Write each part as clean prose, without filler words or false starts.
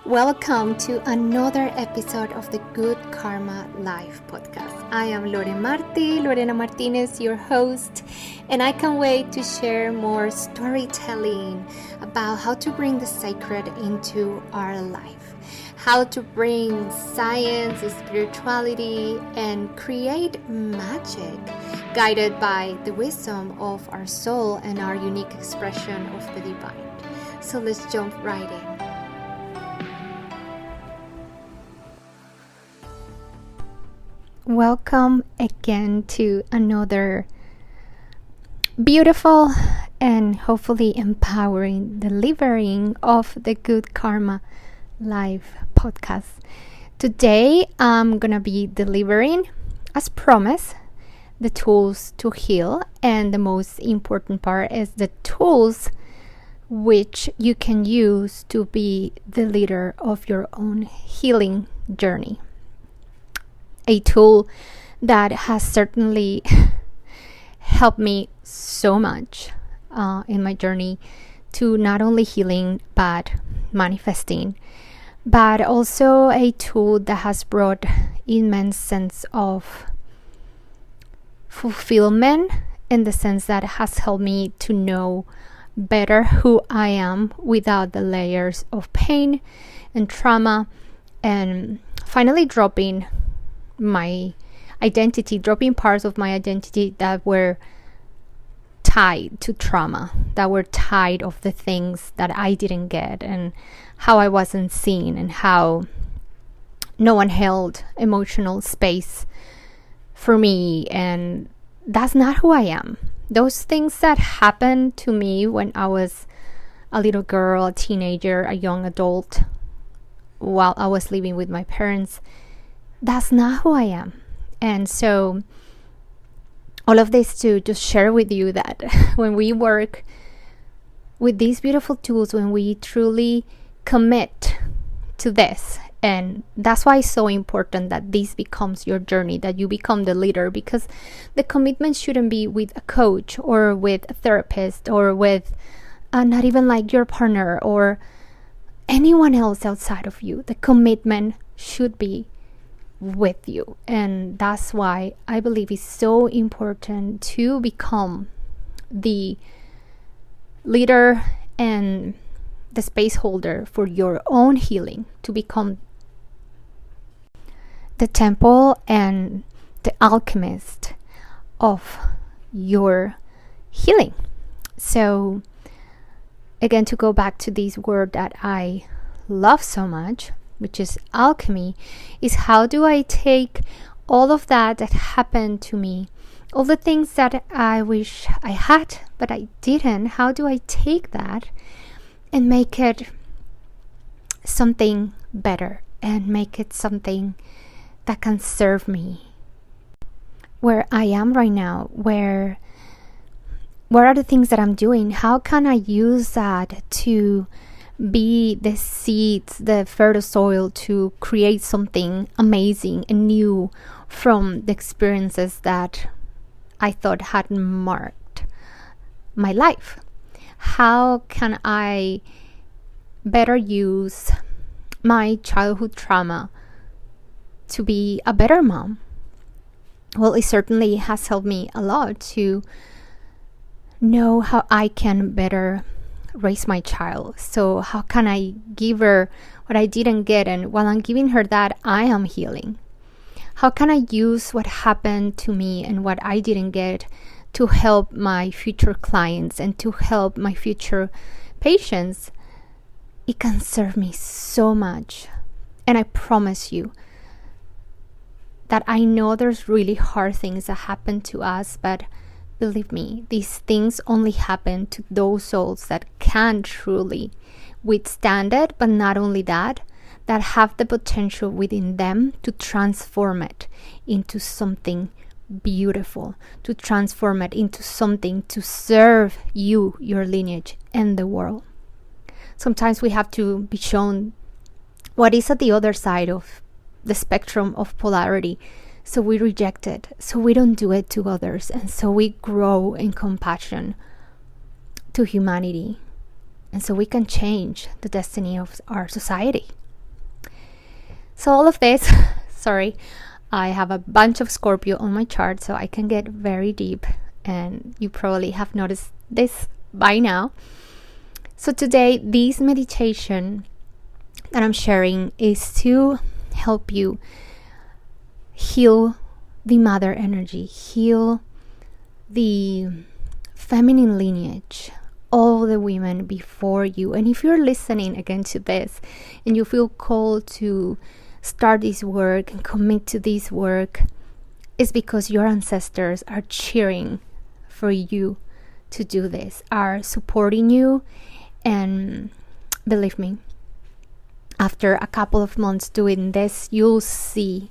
Welcome to another episode of the Good Karma Life podcast. I am Lorena Martinez, your host, and I can't wait to share more storytelling about how to bring the sacred into our life, how to bring science, spirituality, and create magic guided by the wisdom of our soul and our unique expression of the divine. So let's jump right in. Welcome again to another beautiful and hopefully empowering delivering of the Good Karma Live podcast. Today I'm gonna be delivering, as promised, the tools to heal, and the most important part is the tools which you can use to be the leader of your own healing journey. A tool that has certainly helped me so much in my journey to not only healing but manifesting, but also a tool that has brought immense sense of fulfillment, in the sense that it has helped me to know better who I am without the layers of pain and trauma, and finally dropping my identity, dropping parts of my identity that were tied to trauma, that were tied of the things that I didn't get, and how I wasn't seen, and how no one held emotional space for me. And that's not who I am. Those things that happened to me when I was a little girl, a teenager, a young adult, while I was living with my parents, that's not who I am. And so all of this to just share with you that when we work with these beautiful tools, when we truly commit to this, and that's why it's so important that this becomes your journey, that you become the leader, because the commitment shouldn't be with a coach or with a therapist or with not even like your partner or anyone else outside of you. The commitment should be with you. And that's why I believe it's so important to become the leader and the space holder for your own healing, to become the temple and the alchemist of your healing. So again, to go back to this word that I love so much, which is alchemy, is how do I take all of that happened to me, all the things that I wish I had but I didn't, how do I take that and make it something better, and make it something that can serve me where I am right now, what are the things that I'm doing, how can I use that to be the seeds, the fertile soil, to create something amazing and new from the experiences that I thought had marked my life. How can I better use my childhood trauma to be a better mom? Well, it certainly has helped me a lot to know how I can better raise my child. So how can I give her what I didn't get, and while I'm giving her that, I am healing? How can I use what happened to me and what I didn't get to help my future clients and to help my future patients? It can serve me so much. And I promise you that I know there's really hard things that happen to us, but believe me, these things only happen to those souls that can truly withstand it, but not only that, that have the potential within them to transform it into something beautiful, to transform it into something to serve you, your lineage, and the world. Sometimes we have to be shown what is at the other side of the spectrum of polarity, so we reject it, so we don't do it to others, and so we grow in compassion to humanity, and so we can change the destiny of our society. So all of this, sorry, I have a bunch of Scorpio on my chart, so I can get very deep, and you probably have noticed this by now. So today, this meditation that I'm sharing is to help you heal the mother energy, heal the feminine lineage, all the women before you. And if you're listening again to this and you feel called to start this work and commit to this work, it's because your ancestors are cheering for you to do this, are supporting you. And believe me, after a couple of months doing this, you'll see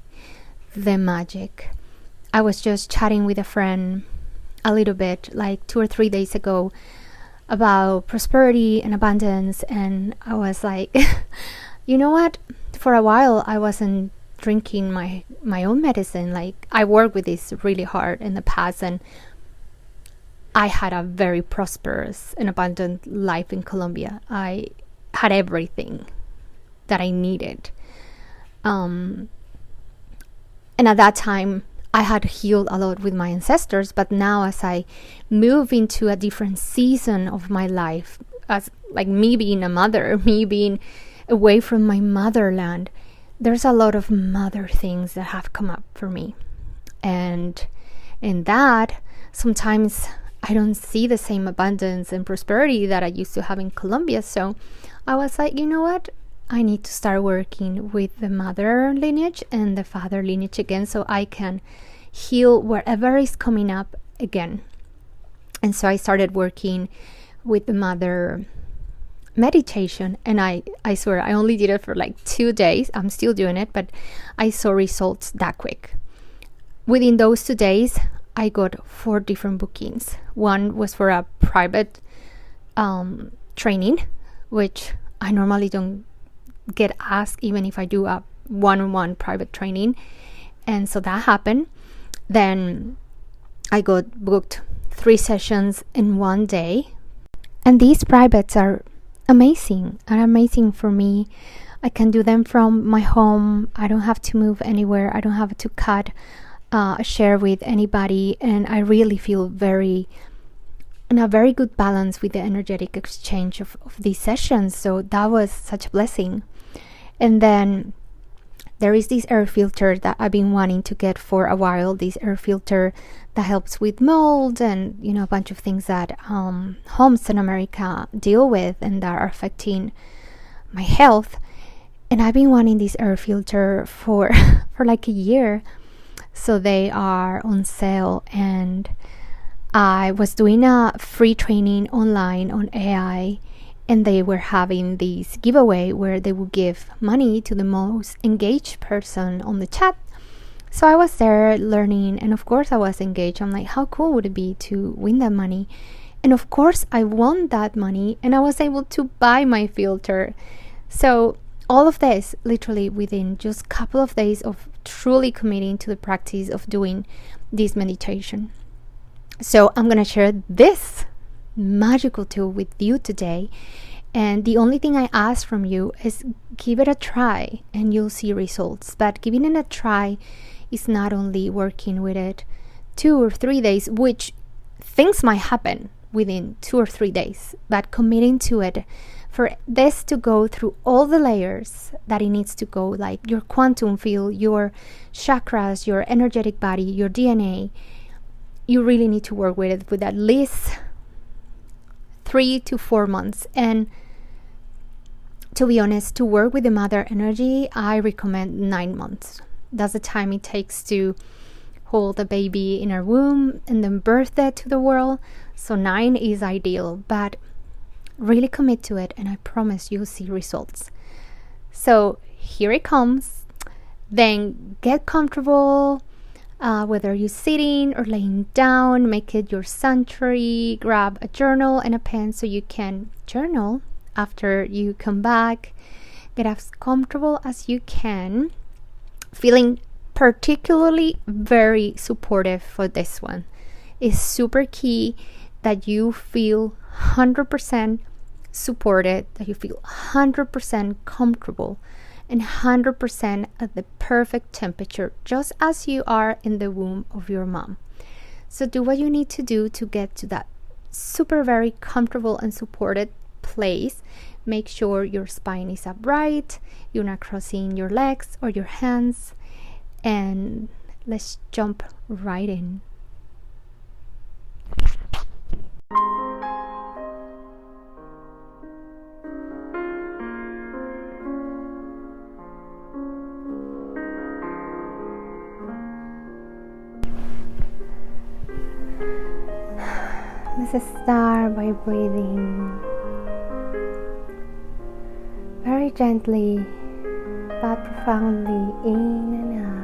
the magic. I was just chatting with a friend a little bit, like 2 or 3 days ago, about prosperity and abundance, and I was like, you know what? For a while, I wasn't drinking my own medicine. Like, I worked with this really hard in the past, and I had a very prosperous and abundant life in Colombia. I had everything that I needed. And at that time, I had healed a lot with my ancestors, but now as I move into a different season of my life, as like me being a mother, me being away from my motherland, there's a lot of mother things that have come up for me. And in that, sometimes I don't see the same abundance and prosperity that I used to have in Colombia. So I was like, you know what? I need to start working with the mother lineage and the father lineage again, so I can heal wherever is coming up again. And so I started working with the mother meditation, and I swear I only did it for like 2 days. I'm still doing it, but I saw results that quick. Within those 2 days, I got 4 different bookings. One was for a private training, which I normally don't get asked even if I do a one-on-one private training, and so that happened. Then I got booked 3 sessions in 1 day, and these privates are amazing for me. I can do them from my home. I don't have to move anywhere. I don't have to cut a share with anybody, and I really feel in a very good balance with the energetic exchange of these sessions. So that was such a blessing. And then there is this air filter that I've been wanting to get for a while, this air filter that helps with mold and, you know, a bunch of things that homes in America deal with and that are affecting my health. And I've been wanting this air filter for like a year. So they are on sale, and I was doing a free training online on AI, and they were having this giveaway where they would give money to the most engaged person on the chat. So I was there learning, and of course I was engaged. I'm like, how cool would it be to win that money? And of course I won that money, and I was able to buy my filter. So all of this literally within just a couple of days of truly committing to the practice of doing this meditation. So I'm going to share this magical tool with you today, and the only thing I ask from you is give it a try and you'll see results. But giving it a try is not only working with it 2 or 3 days, which things might happen within 2 or 3 days, but committing to it for this to go through all the layers that it needs to go, like your quantum field, your chakras, your energetic body, your DNA. You really need to work with it with at least 3 to 4 months. And to be honest, to work with the mother energy, I recommend 9 months. That's the time it takes to hold a baby in our womb and then birth it to the world. So 9 is ideal, but really commit to it, and I promise you'll see results. So here it comes. Then get comfortable, whether you're sitting or laying down. Make it your sanctuary. Grab a journal and a pen so you can journal after you come back. Get as comfortable as you can, feeling particularly very supportive for this one. It's super key that you feel 100% supported, that you feel 100% comfortable, and 100% at the perfect temperature, just as you are in the womb of your mom. So do what you need to do to get to that super very comfortable and supported place. Make sure your spine is upright, you're not crossing your legs or your hands, and let's jump right in. Let's start by breathing very gently but profoundly in and out.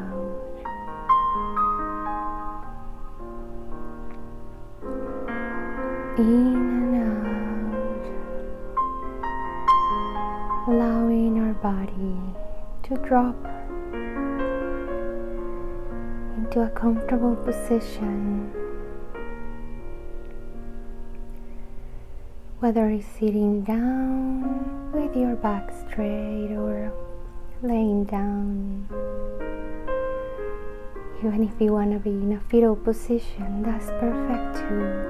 In and out. Allowing our body to drop into a comfortable position. Whether it's sitting down with your back straight or laying down. Even if you want to be in a fetal position, that's perfect too.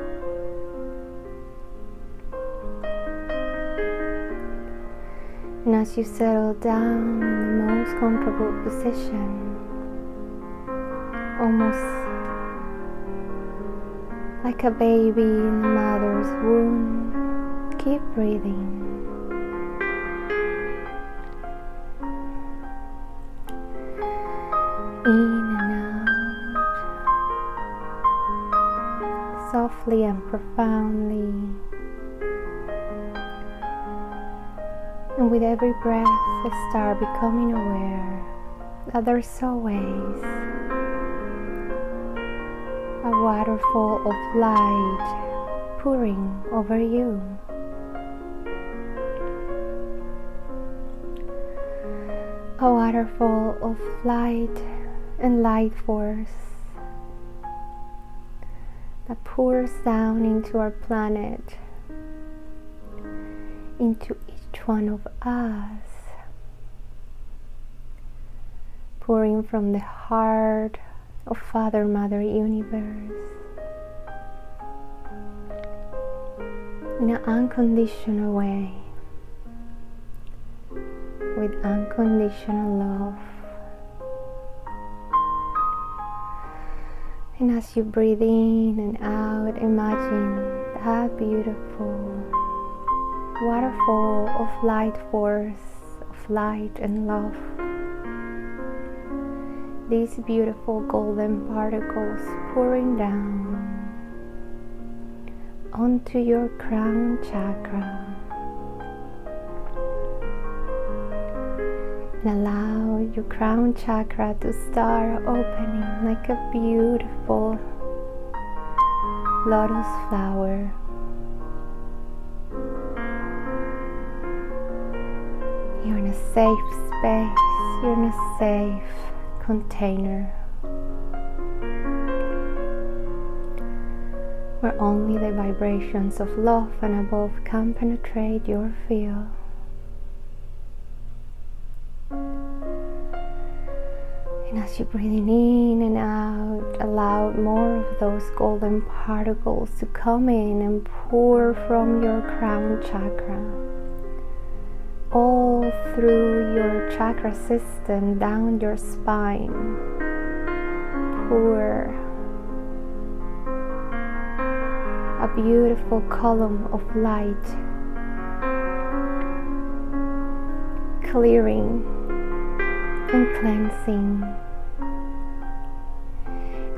And as you settle down in the most comfortable position, almost like a baby in the mother's womb, keep breathing. In and out, softly and profoundly. And with every breath, start becoming aware that there's always a waterfall of light pouring over you. A waterfall of light and light force that pours down into our planet, into each one of us, pouring from the heart of Father, Mother, Universe in an unconditional way, with unconditional love. And as you breathe in and out, imagine that beautiful waterfall of light force, of light and love. These beautiful golden particles pouring down onto your crown chakra. And allow your crown chakra to start opening like a beautiful lotus flower. You're in a safe space, you're in a safe container where only the vibrations of love and above can penetrate your field. And as you're breathing in and out, allow more of those golden particles to come in and pour from your crown chakra all through your chakra system, down your spine. Pour a beautiful column of light, clearing and cleansing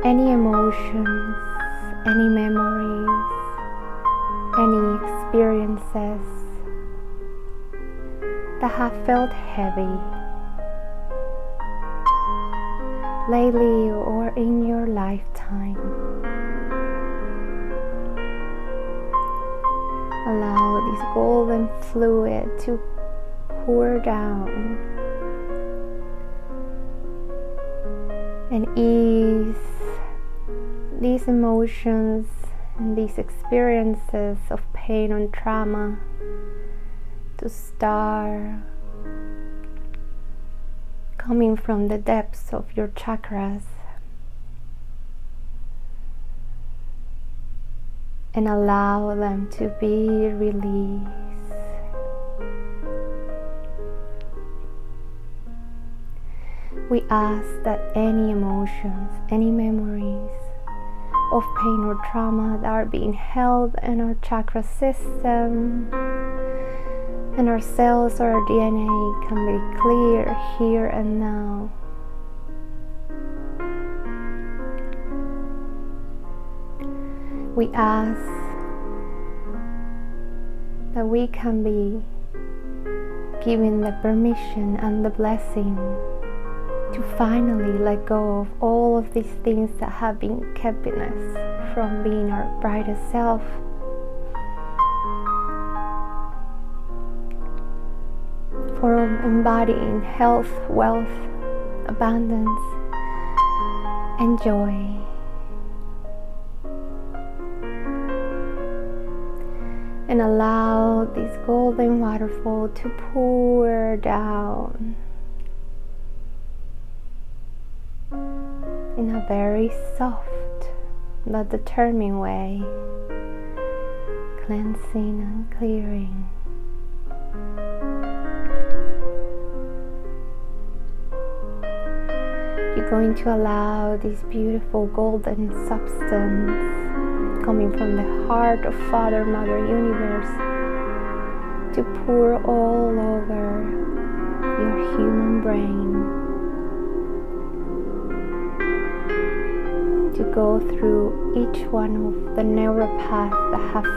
any emotions, any memories, any experiences that have felt heavy lately or in your lifetime. Allow this golden fluid to pour down and ease these emotions and these experiences of pain and trauma to start coming from the depths of your chakras, and allow them to be released. We ask that any emotions, any memories of pain or trauma that are being held in our chakra system and our cells or our DNA can be clear here and now. We ask that we can be given the permission and the blessing to finally let go of all of these things that have been keeping us from being our brightest self. For embodying health, wealth, abundance, and joy. And allow this golden waterfall to pour down in a very soft but determined way, cleansing and clearing. You're going to allow this beautiful golden substance coming from the heart of Father, Mother, Universe to pour all over your human brain, to go through each one of the neuropaths that have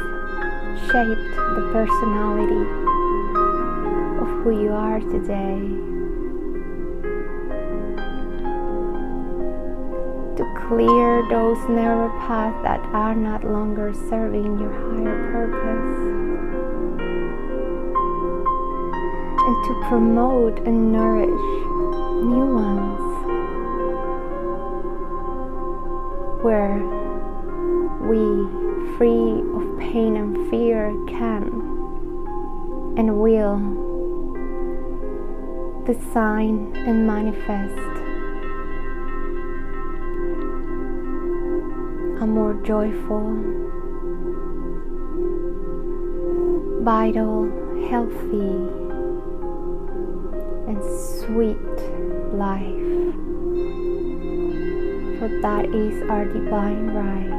shaped the personality of who you are today, to clear those neuropaths that are not longer serving your higher purpose, and to promote and nourish new ones, where we, free of pain and fear, can and will design and manifest a more joyful, vital, healthy, and sweet life. For that is our divine right.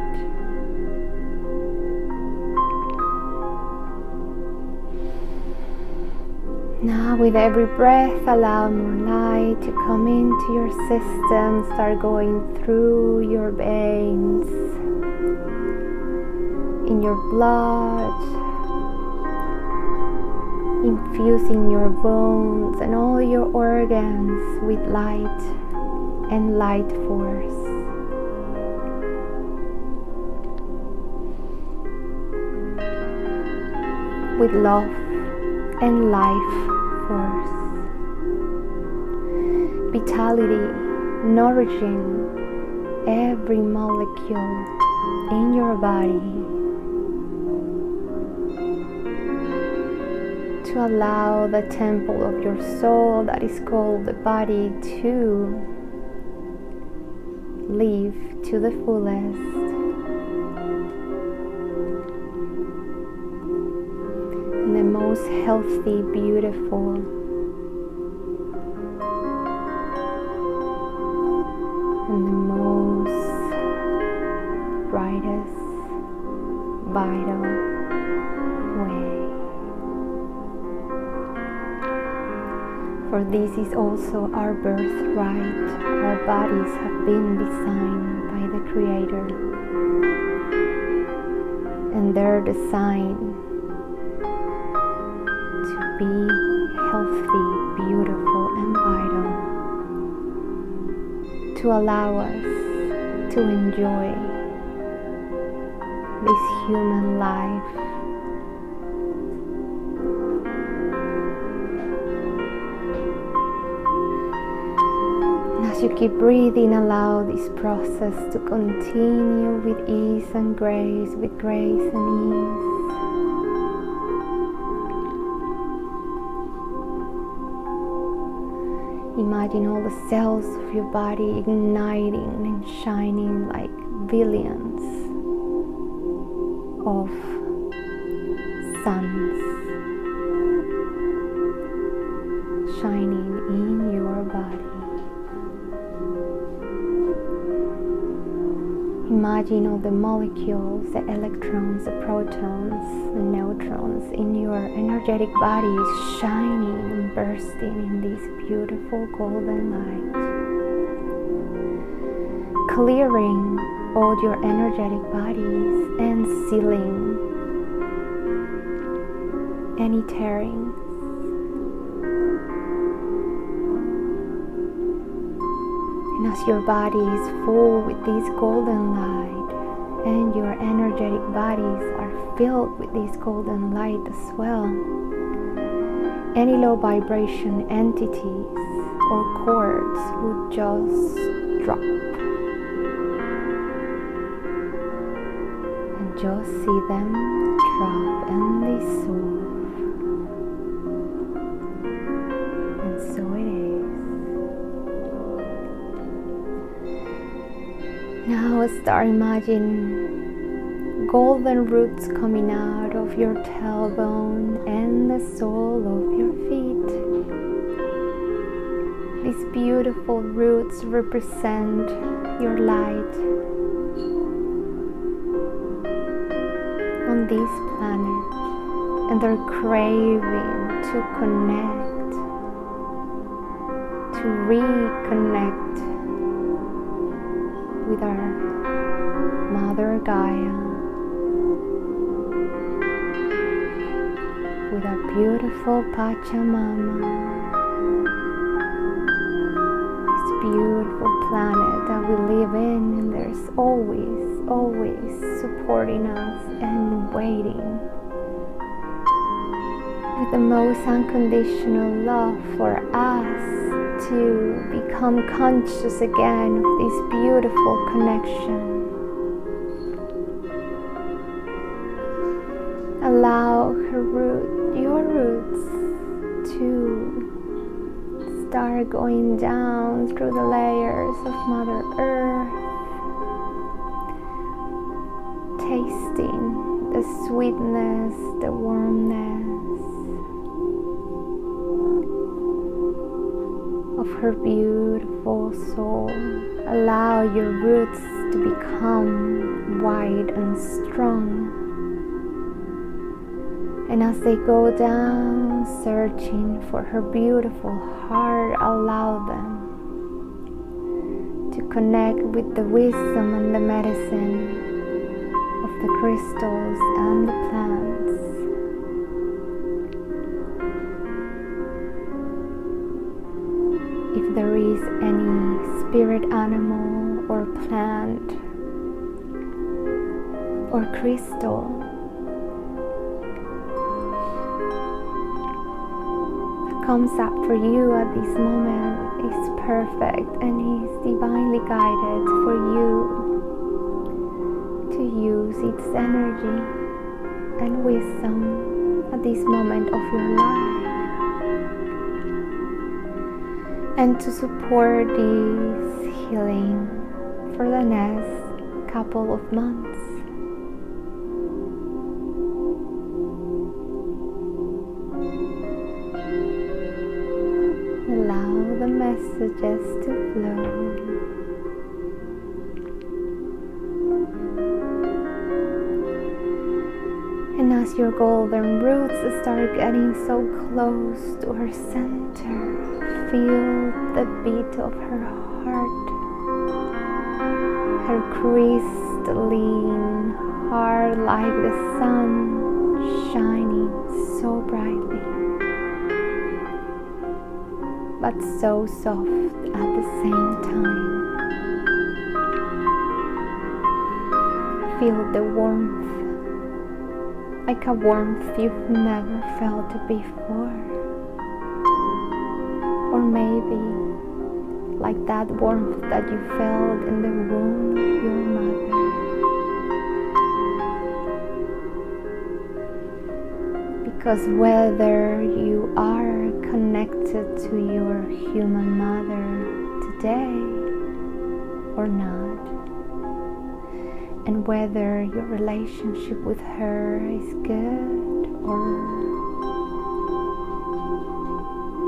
Now with every breath, allow more light to come into your system. Start going through your veins, in your blood, infusing your bones and all your organs with light and light force. With love and life force, vitality nourishing every molecule in your body, to allow the temple of your soul that is called the body to live to the fullest. In the most healthy, beautiful, and the most brightest, vital way. For this is also our birthright. Our bodies have been designed by the Creator, and they're designed to be healthy, beautiful, and vital, to allow us to enjoy this human life. As you keep breathing, allow this process to continue with ease and grace, with grace and ease. Imagine all the cells of your body igniting and shining like billions of suns shining in your body. Imagine all the molecules, the electrons, the protons, the neutrons in your energetic body shining and bursting in this beautiful golden light, clearing all your energetic bodies and sealing any tearing. And as your body is full with this golden light and your energetic bodies are filled with this golden light as well, any low vibration entities or cords would just drop. And just see them drop and dissolve. And so it is. Now start imagining golden roots coming out of your tailbone and the sole of your feet. These beautiful roots represent your light on this planet, and they're craving to connect, to reconnect with our Mother Gaia, with our beautiful Pachamama, this beautiful planet that we live in, and there's always supporting us and waiting with the most unconditional love for us to become conscious again of this beautiful connection. Allow your roots to start going down through the layers of Mother Earth, tasting the sweetness, the warmness of her beautiful soul. Allow your roots to become wide and strong. And as they go down, searching for her beautiful heart, allow them to connect with the wisdom and the medicine of the crystals and the plants. If there is any spirit animal or plant or crystal comes up for you at this moment is perfect and is divinely guided for you to use its energy and wisdom at this moment of your life, and to support this healing for the next couple of months. Allow the messages to flow. And as your golden roots start getting so close to her center, feel the beat of her heart, her crystalline heart like the sun shining so brightly, but so soft at the same time. Feel the warmth, like a warmth you've never felt before. Or maybe like that warmth that you felt in the womb of your mother. Because whether you are connected connected to your human mother today or not, and whether your relationship with her is good or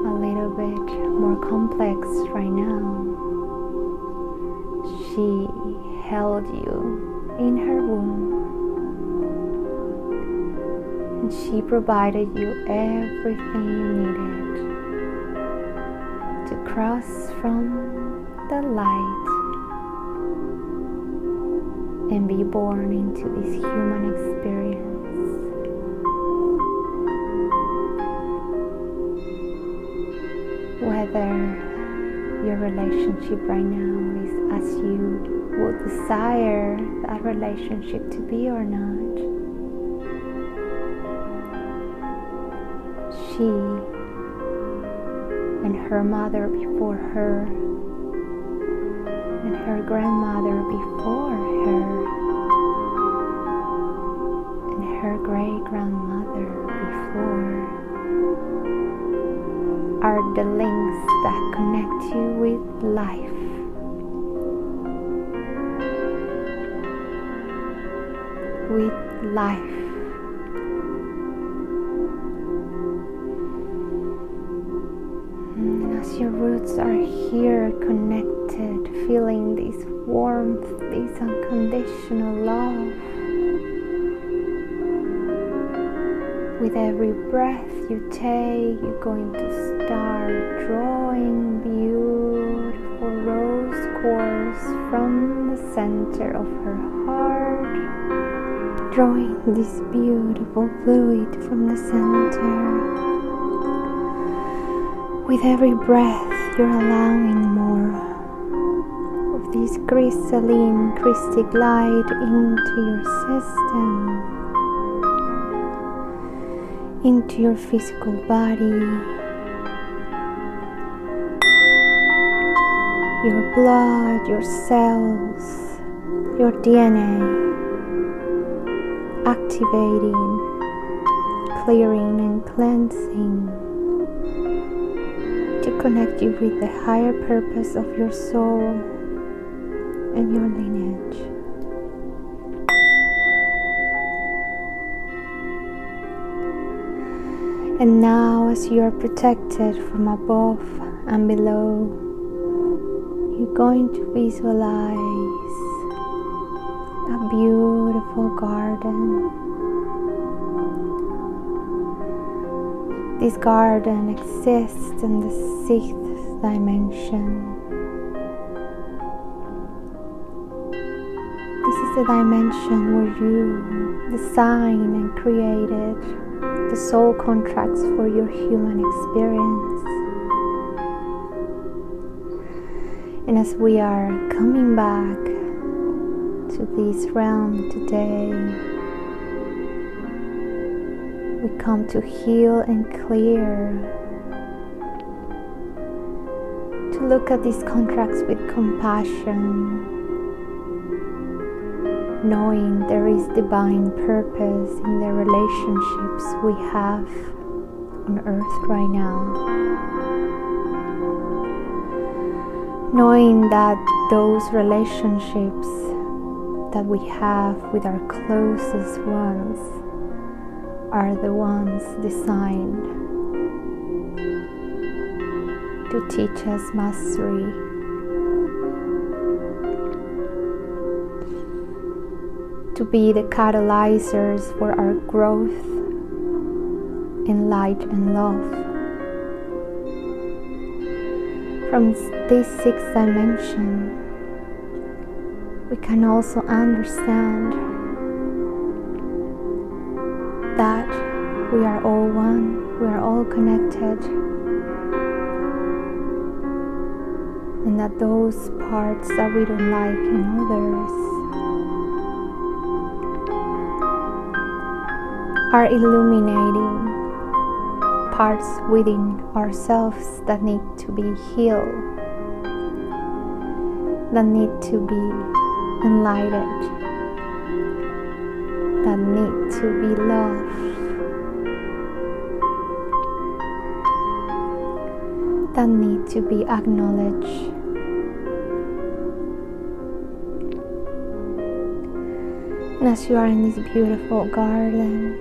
a little bit more complex right now. She held you in her womb, and she provided you everything you needed to cross from the light and be born into this human experience. Whether your relationship right now is as you would desire that relationship to be or not, she and her mother before her and her grandmother before her and her great-grandmother before are the links that connect you with life. With life. And as your roots are here connected, feeling this warmth, this unconditional love, with every breath you take, you're going to start drawing beautiful rose quartz from the center of her heart, drawing this beautiful fluid from the center. With every breath, you're allowing more of this crystalline, crystic light into your system, into your physical body, your blood, your cells, your DNA, activating, clearing and cleansing to connect you with the higher purpose of your soul and your lineage. And now, as you are protected from above and below, you're going to visualize a beautiful garden. This garden exists in the 6th dimension. This is the dimension where you design and created the soul contracts for your human experience. And as we are coming back to this realm today, we come to heal and clear, to look at these contracts with compassion, knowing there is divine purpose in the relationships we have on earth right now, knowing that those relationships that we have with our closest ones are the ones designed to teach us mastery, to be the catalyzers for our growth in light and love. From this 6th dimension, we can also understand that we are all one, we are all connected, and that those parts that we don't like in others are illuminating parts within ourselves that need to be healed, that need to be enlightened, that need to be loved. that need to be acknowledged. And as you are in this beautiful garden,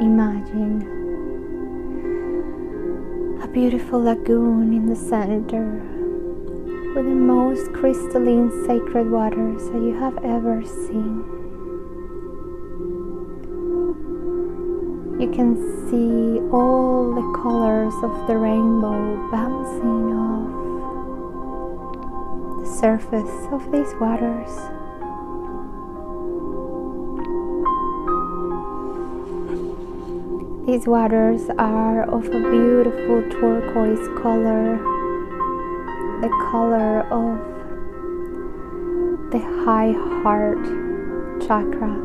imagine a beautiful lagoon in the center with the most crystalline sacred waters that you have ever seen. You can see all the colors of the rainbow bouncing off the surface of these waters. These waters are of a beautiful turquoise color, the color of the high heart chakra.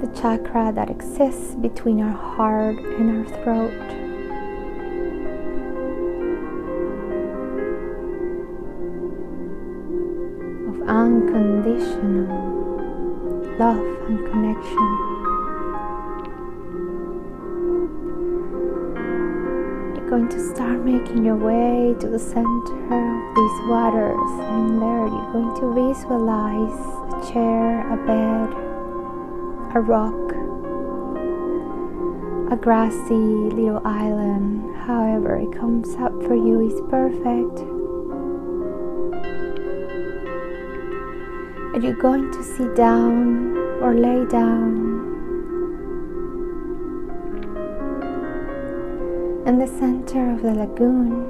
The chakra that exists between our heart and our throat. Of unconditional love and connection. You're going to start making your way to the center of these waters, and there you're going to visualize a chair, a bed, a rock, a grassy little island. However it comes up for you is perfect. And you're going to sit down or lay down in the center of the lagoon.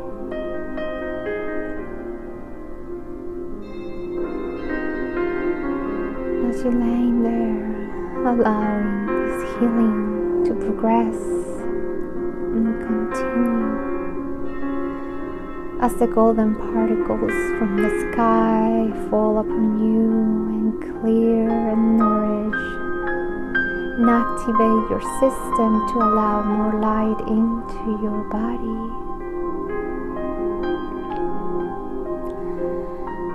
As you're laying there, allowing this healing to progress and continue, as the golden particles from the sky fall upon you and clear and nourish and activate your system to allow more light into your body.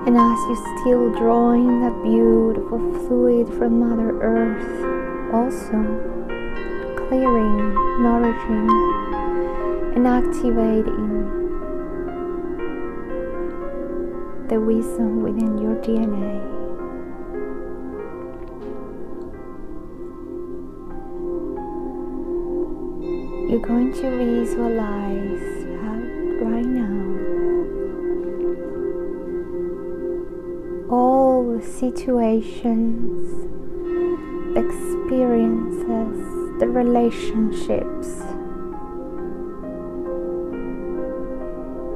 And as you're still drawing that beautiful fluid from Mother Earth, also clearing, nourishing, and activating the wisdom within your DNA. You're going to visualize that right now all the situations, the experiences, the relationships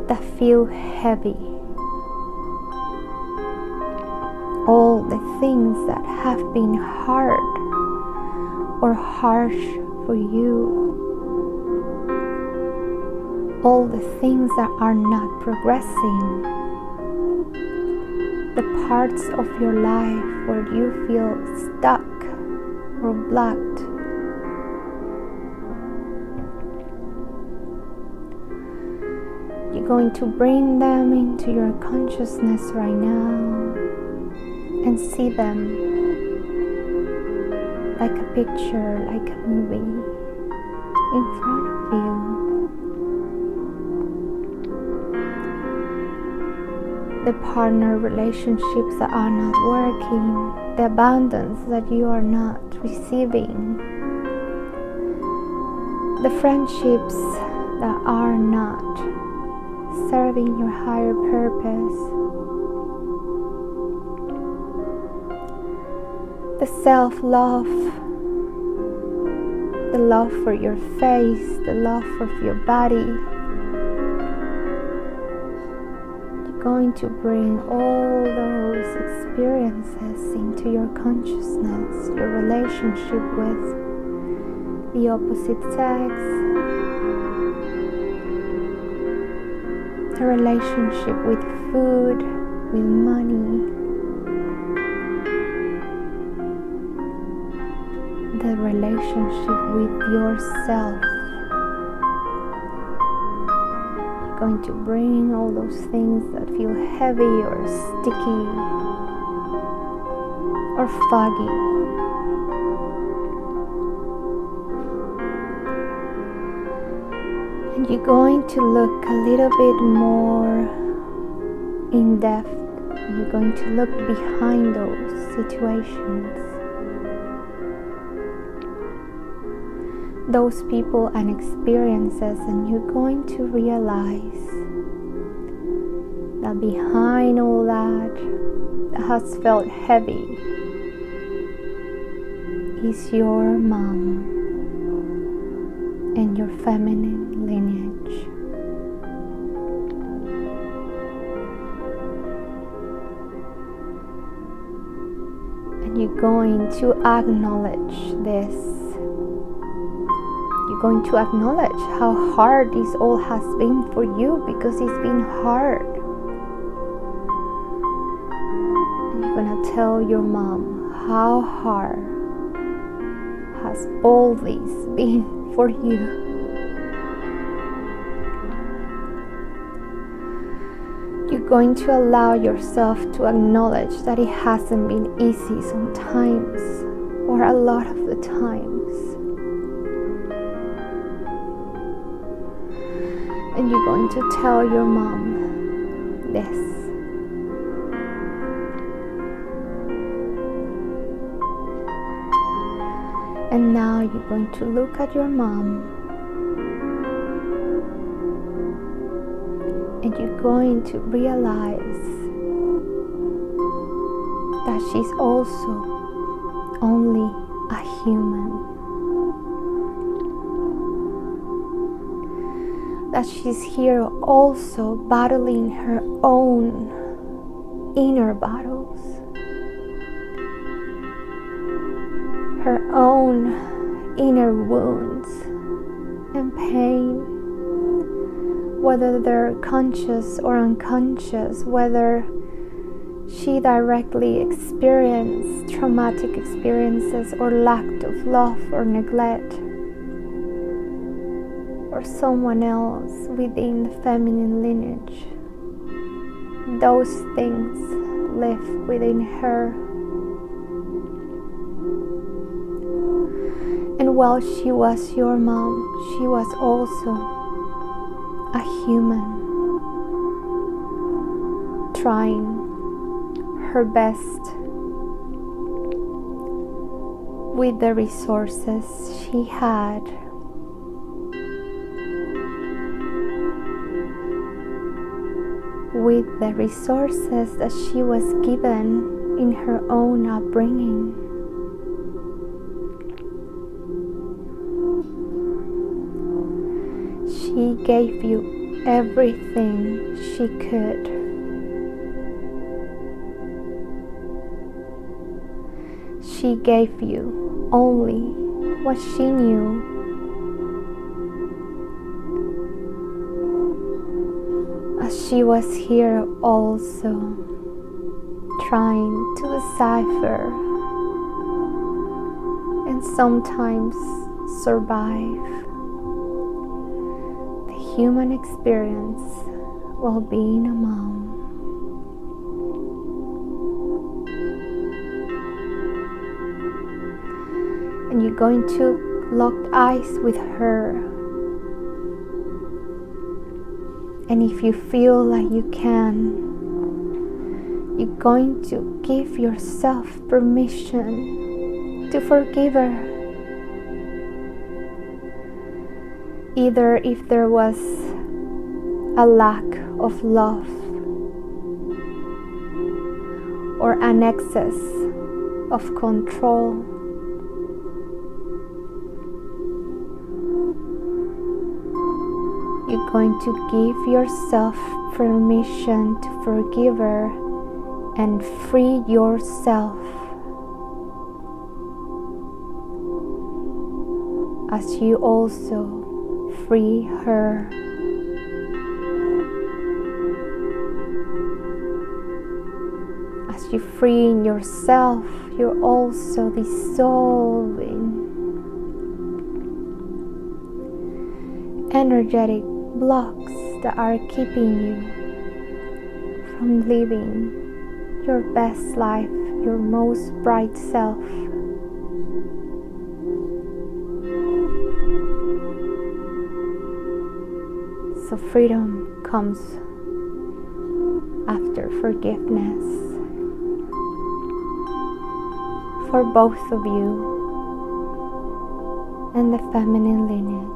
that feel heavy, all the things that have been hard or harsh for you, all the things that are not progressing, the parts of your life where you feel stuck or blocked. You're going to bring them into your consciousness right now and see them like a picture, like a movie in front of you. The partner relationships that are not working, the abundance that you are not receiving, the friendships that are not serving your higher purpose, the self-love, the love for your face, the love for your body. You're going to bring all those experiences into your consciousness, your relationship with the opposite sex, the relationship with food, with money, the relationship with yourself. You're going to bring all those things that feel heavy or sticky or foggy you're going to look a little bit more in depth. You're going to look behind those situations, those people and experiences, and you're going to realize that behind all that has felt heavy is your mom and your feminine lineage. And you're going to acknowledge this. You're going to acknowledge how hard this all has been for you, because it's been hard. And you're going to tell your mom how hard has all this been for you. You're going to allow yourself to acknowledge that it hasn't been easy sometimes, or a lot of the times. And you're going to tell your mom this. And now you're going to look at your mom, and you're going to realize that she's also only a human. That she's here also battling her own inner battles, her own inner wounds and pain, whether they're conscious or unconscious, whether she directly experienced traumatic experiences or lack of love or neglect, or someone else within the feminine lineage. Those things live within her. And while she was your mom, she was also a human, trying her best with the resources she had. With the resources that she was given in her own upbringing. She gave you everything she could. She gave you only what she knew. As she was here also trying to decipher and sometimes survive human experience while being a mom. And you're going to lock eyes with her. And if you feel like you can, you're going to give yourself permission to forgive her. Either if there was a lack of love or an excess of control, you're going to give yourself permission to forgive her and free yourself as you also free her. As you free yourself, you're also dissolving energetic blocks that are keeping you from living your best life, your most bright self. So freedom comes after forgiveness for both of you and the feminine lineage.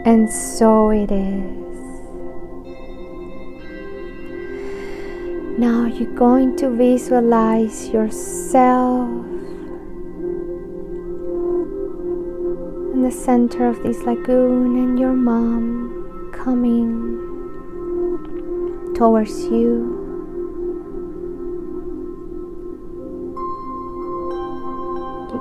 And so it is. Now you're going to visualize yourself in the center of this lagoon and your mom coming towards you.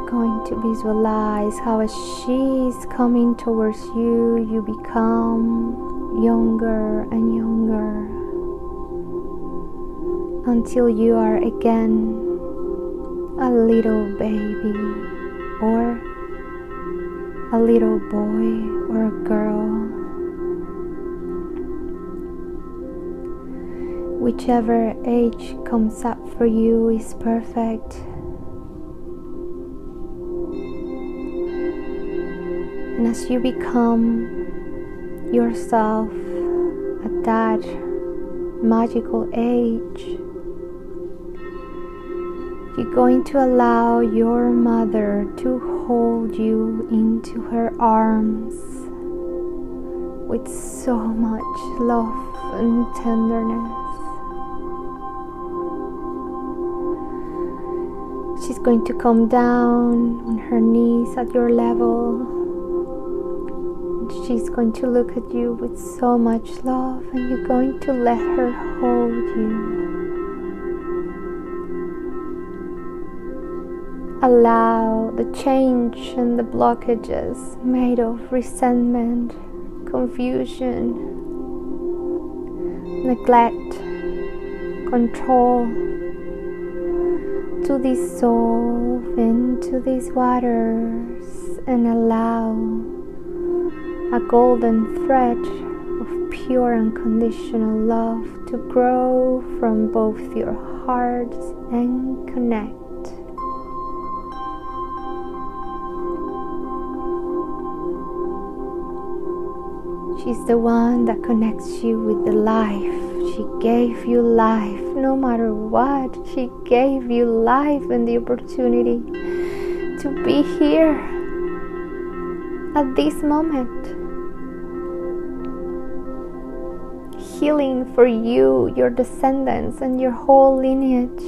Going to visualize how as she's coming towards you, you become younger and younger until you are again a little baby or a little boy or a girl. Whichever age comes up for you is perfect. And as you become yourself at that magical age, you're going to allow your mother to hold you into her arms with so much love and tenderness. She's going to come down on her knees at your level. She's going to look at you with so much love, and you're going to let her hold you. Allow the change and the blockages made of resentment, confusion, neglect, control to dissolve into these waters, and allow a golden thread of pure unconditional love to grow from both your hearts and connect. She's the one that connects you with the life. She gave you life no matter what. She gave you life and the opportunity to be here at this moment. Healing for you, your descendants, and your whole lineage.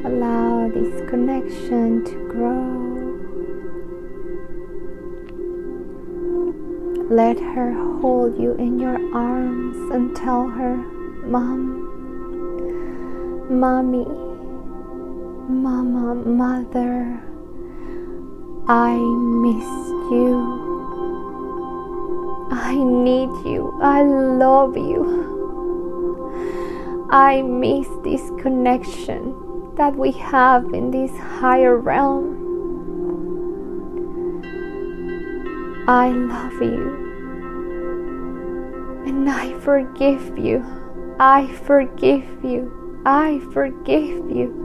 Allow this connection to grow. Let her hold you in your arms and tell her, Mom, Mommy, Mama, Mother, I miss you. I need you. I love you. I miss this connection that we have in this higher realm. I love you. And I forgive you. I forgive you. I forgive you.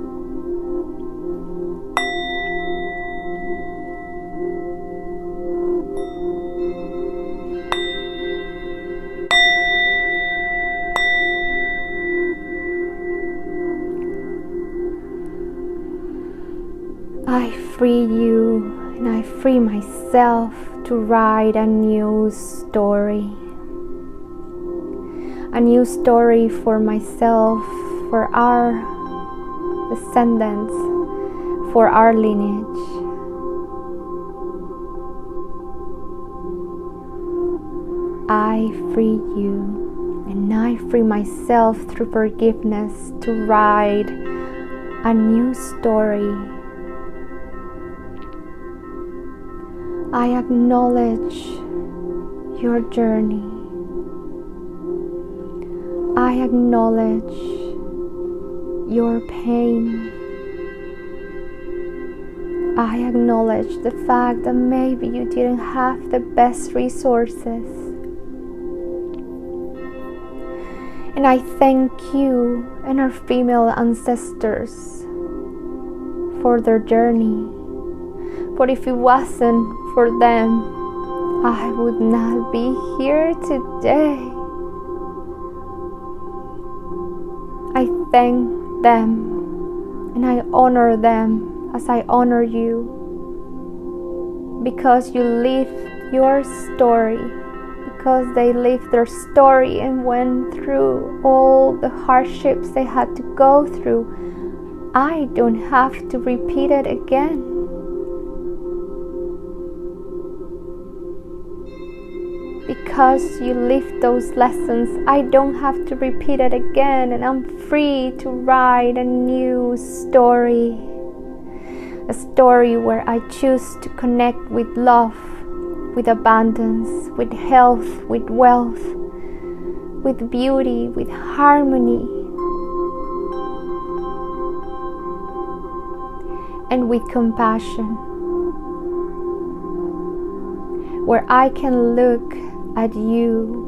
I free you and I free myself to write a new story. A new story for myself, for our descendants, for our lineage. I free you and I free myself through forgiveness to write a new story. I acknowledge your journey. I acknowledge your pain. I acknowledge the fact that maybe you didn't have the best resources. And I thank you and our female ancestors for their journey. For if it wasn't for them, I would not be here today. I thank them and I honor them as I honor you, because you lived your story, because they lived their story and went through all the hardships they had to go through. I don't have to repeat it again. Because you lived those lessons, I don't have to repeat it again, and I'm free to write a new story. A story where I choose to connect with love, with abundance, with health, with wealth, with beauty, with harmony, and with compassion. Where I can look at you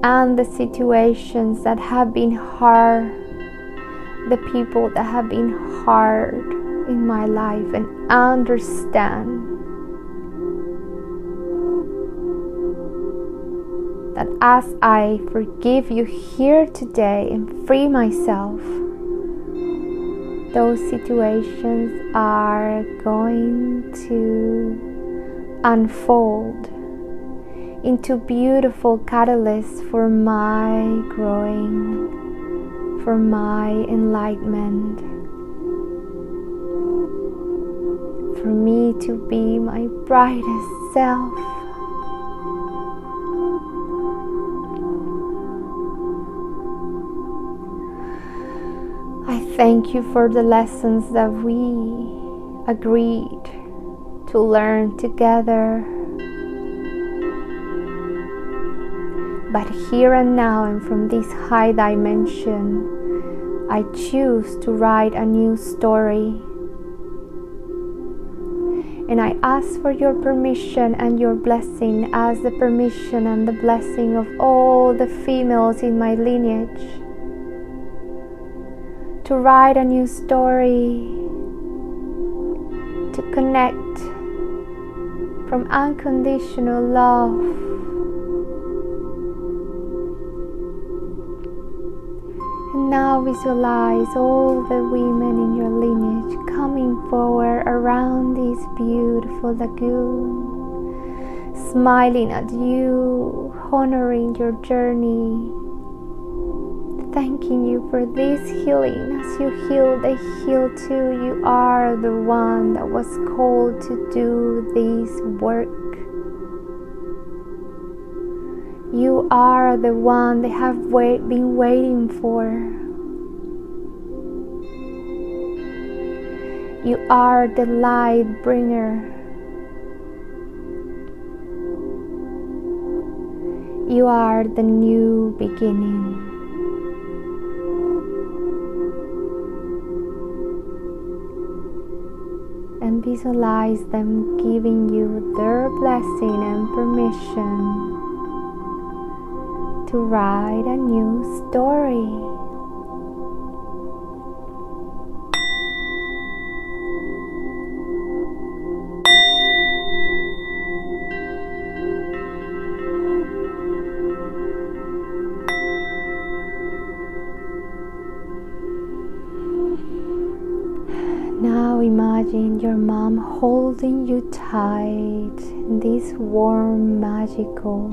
and the situations that have been hard, the people that have been hard in my life, and understand that as I forgive you here today and free myself, those situations are going to unfold into beautiful catalysts for my growing, for my enlightenment, for me to be my brightest self. I thank you for the lessons that we agreed to learn together. But here and now, and from this high dimension, I choose to write a new story. And I ask for your permission and your blessing, as the permission and the blessing of all the females in my lineage, to write a new story, to connect from unconditional love. And now visualize all the women in your lineage coming forward around this beautiful lagoon, smiling at you, honoring your journey, thanking you for this healing. As you heal, they heal too. You are the one that was called to do this work. You are the one they have been waiting for. You are the light bringer. You are the new beginning. And visualize them giving you their blessing and permission to write a new story. Now imagine your mom holding you tight in this warm, magical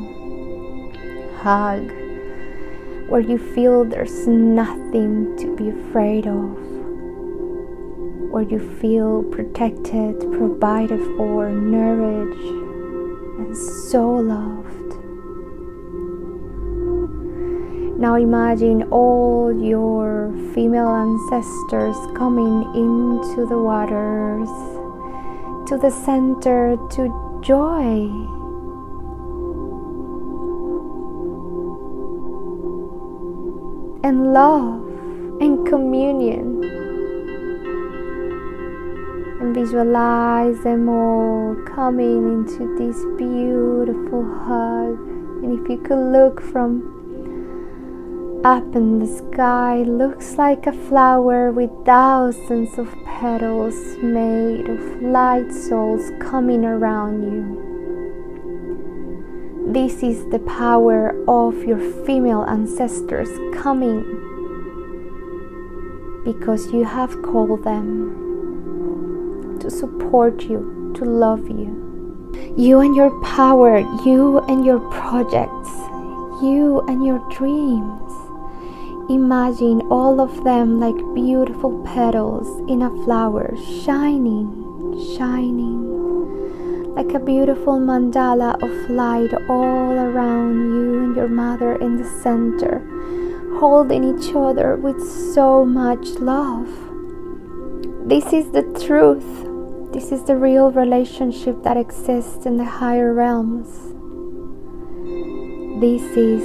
hug, where you feel there's nothing to be afraid of, where you feel protected, provided for, nourished, and so loved. Now imagine all your female ancestors coming into the waters, to the center, to joy. and love and communion. And visualize them all coming into this beautiful hug. And if you could look from up in the sky, looks like a flower with thousands of petals made of light souls coming around you. This is the power of your female ancestors coming because you have called them to support you, to love you. You and your power, you and your projects, you and your dreams. Imagine all of them like beautiful petals in a flower, shining, like a beautiful mandala of light all around you and your mother in the center, holding each other with so much love. This is the truth. This is the real relationship that exists in the higher realms. This is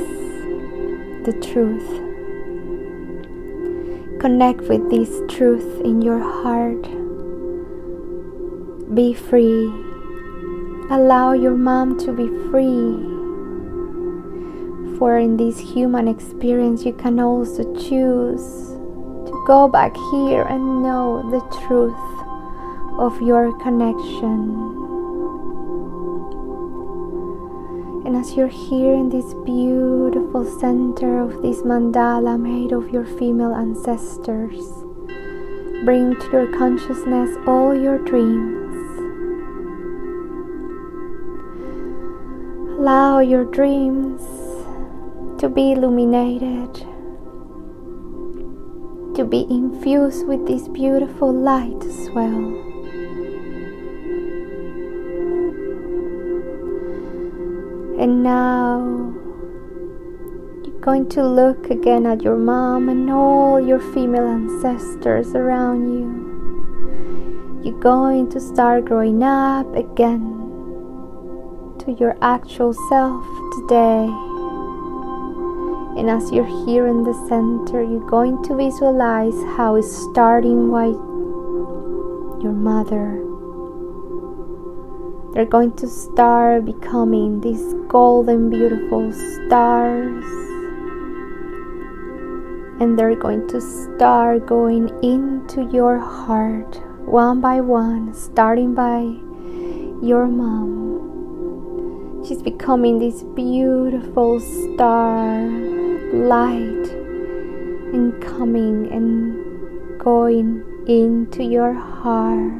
the truth. Connect with this truth in your heart. Be free. Allow your mom to be free. For in this human experience, you can also choose to go back here and know the truth of your connection. And as you're here in this beautiful center of this mandala made of your female ancestors, bring to your consciousness all your dreams. Allow your dreams to be illuminated, to be infused with this beautiful light as well. And now you're going to look again at your mom and all your female ancestors around you. You're going to start growing up again to your actual self today. And as you're here in the center, you're going to visualize how it's starting with your mother. They're going to start becoming these golden, beautiful stars. And they're going to start going into your heart one by one, starting by your mom. She's becoming this beautiful star light and coming and going into your heart,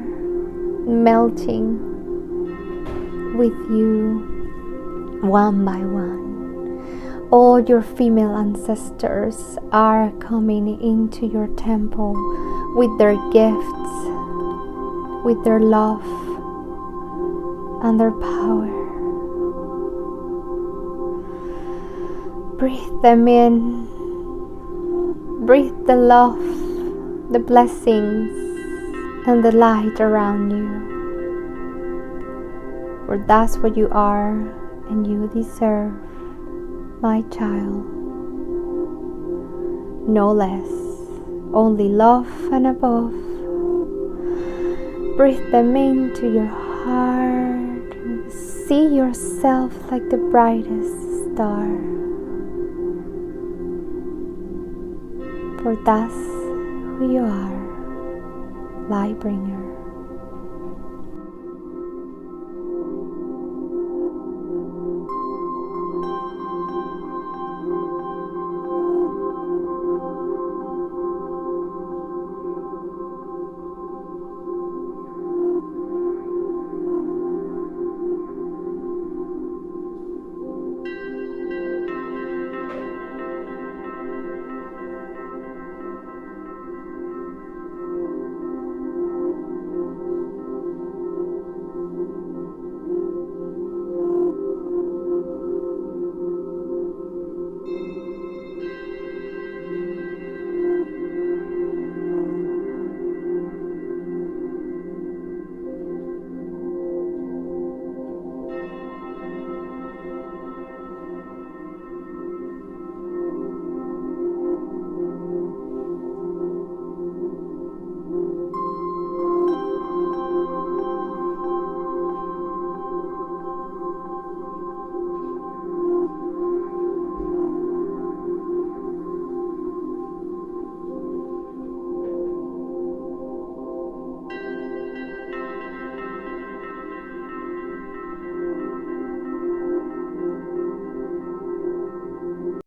melting with you one by one. All your female ancestors are coming into your temple with their gifts, with their love and their power. Breathe them in. Breathe the love, the blessings and the light around you. For that's what you are and you deserve, my child. No less, only love and above. Breathe them into your heart. See yourself like the brightest star. For that's who you are, light bringer.